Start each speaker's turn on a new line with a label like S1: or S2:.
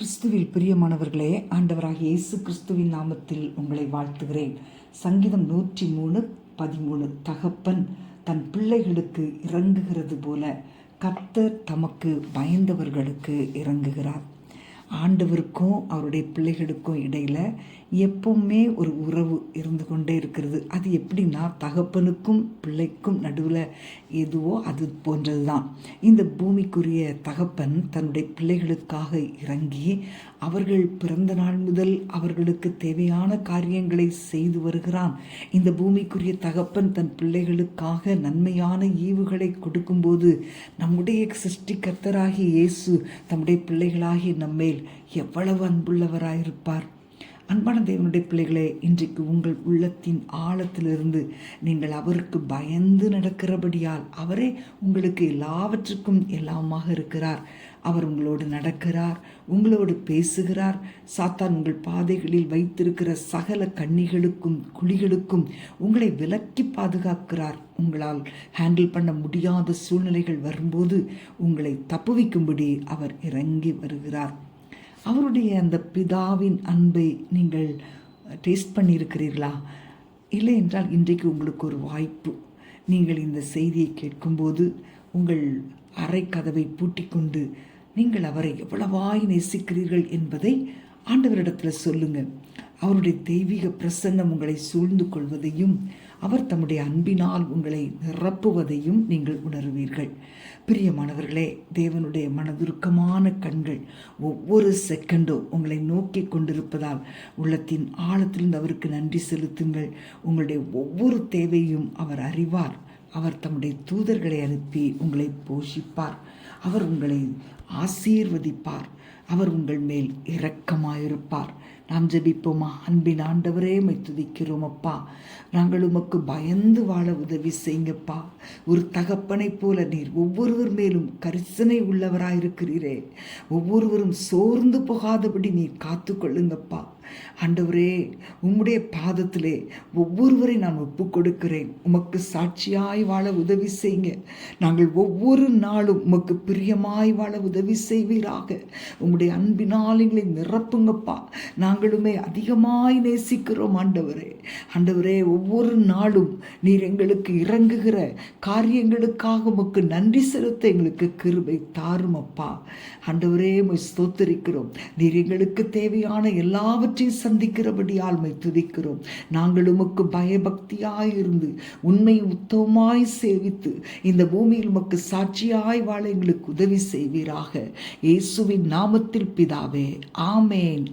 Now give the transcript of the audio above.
S1: கிறிஸ்துவில் பிரியமானவர்களே, ஆண்டவராகிய இயேசு கிறிஸ்துவின் நாமத்தில் உங்களை வாழ்த்துகிறேன். சங்கீதம் 103:13. தகப்பன் தன் பிள்ளைகளுக்கு இறங்குகிறது போல கர்த்தர் தமக்கு பயந்தவர்களுக்கு இறங்குகிறார். ஆண்டவருக்கும் அவருடைய பிள்ளைகளுக்கும் இடையில் எப்பவுமே ஒரு உறவு இருந்து கொண்டே இருக்கிறது. அது எப்படின்னா, தகப்பனுக்கும் பிள்ளைக்கும் நடுவில் எதுவோ அது போன்றது தான். இந்த பூமிக்குரிய தகப்பன் தன்னுடைய பிள்ளைகளுக்காக இறங்கி அவர்கள் பிறந்த நாள் முதல் அவர்களுக்கு தேவையான காரியங்களை செய்து வருகிறான். இந்த பூமிக்குரிய தகப்பன் தன் பிள்ளைகளுக்காக நன்மையான ஈவுகளை கொடுக்கும்போது நம்முடைய சிருஷ்டிகர்த்தராகிய இயேசு தம்முடைய பிள்ளைகளாகிய நம்மேல் எவ்வளவு அன்புள்ளவராயிருப்பார். அன்பான தேவனுடைய பிள்ளைகளே, இன்றைக்கு உங்கள் உள்ளத்தின் ஆழத்திலிருந்து நீங்கள் அவருக்கு பயந்து நடக்கிறபடியால் அவரே உங்களுக்கு எல்லாவற்றுக்கும் எல்லாமாக இருக்கிறார். அவர் உங்களோடு நடக்கிறார், உங்களோடு பேசுகிறார். சாத்தான் உங்கள் பாதைகளில் வைத்திருக்கிற சகல கண்ணிகளுக்கும் குழிகளுக்கும் உங்களை விலக்கி பாதுகாக்கிறார். உங்களால் ஹேண்டில் பண்ண முடியாத சூழ்நிலைகள் வரும்போது உங்களை தப்புவிக்கும்படி அவர் இறங்கி வருகிறார். அவருடைய அந்த பிதாவின் அன்பை நீங்கள் டேஸ்ட் பண்ணியிருக்கிறீர்களா? இல்லை என்றால் இன்றைக்கு உங்களுக்கு ஒரு வாய்ப்பு. நீங்கள் இந்த செய்தியை கேட்கும்போது உங்கள் அறை கதவை பூட்டிக்கொண்டு நீங்கள் அவரை எவ்வளவாய் நேசிக்கிறீர்கள் என்பதை ஆண்டவரிடத்தில் சொல்லுங்கள். அவருடைய தெய்வீக பிரசன்னம் உங்களை சூழ்ந்து கொள்வதையும் அவர் தம்முடைய அன்பினால் உங்களை நிரப்புவதையும் நீங்கள் உணர்வீர்கள். பிரியமானவர்களே, தேவனுடைய மனதுருக்கமான கண்கள் ஒவ்வொரு செகண்டும் உங்களை நோக்கி கொண்டிருப்பதால் உள்ளத்தின் ஆழத்திலிருந்து அவருக்கு நன்றி செலுத்துங்கள். உங்களுடைய ஒவ்வொரு தேவையும் அவர் அறிவார். அவர் தம்முடைய தூதர்களை அனுப்பி உங்களை போஷிப்பார். அவர் உங்களை ஆசீர்வதிப்பார். அவர் உங்கள் மேல் இரக்கமாயிருப்பார். நாம் ஜெபிப்போமா? அன்பின் ஆண்டவரே, உம்மை துதிக்கிறோம் அப்பா. நாங்கள் உமக்கு பயந்து வாழ உதவி செய்யுங்கப்பா. ஒரு தகப்பனை போல நீர் ஒவ்வொருவர் மேலும் கரிசனை உள்ளவராயிருக்கிறீரே. ஒவ்வொருவரும் சோர்ந்து போகாதபடி நீர் காத்து கொள்ளுங்கப்பா. ஆண்டவரே, உம்முடைய பாதத்திலே ஒவ்வொருவரை நான் ஒப்பு கொடுக்கிறேன். உமக்கு சாட்சியாய் வாழ உதவி செய்யுங்க. நாங்கள் ஒவ்வொரு நாளும் உமக்கு பிரியமாய் வாழ உதவி செய்வீராக. உம்முடைய அன்பினால் எங்களை நிரப்புங்கப்பா. நாங்களுமே அதிகமாய் நேசிக்கிறோம் ஆண்டவரே. ஆண்டவரே, ஒவ்வொரு நாளும் நீர் எங்களுக்கு இறங்குகிற காரியங்களுக்காக உமக்கு நன்றி செலுத்த எங்களுக்கு கிருபை தாரும் அப்பா. ஆண்டவரே, உம்மை ஸ்தோத்திரிக்கிறோம். நீர் எங்களுக்கு தேவையான எல்லாவற்றையும் சந்திக்கிறபடியால் உம்மை துதிக்கிறோம். நாங்கள் உமக்கு பயபக்தியாயிருந்து உண்மை உத்தமமாய் சேவித்து இந்த பூமியில் உமக்கு சாட்சியாய் வாழ எங்களுக்கு உதவி செய்வீராக. இயேசுவின் நாமத்தில் பிதாவே, ஆமேன்.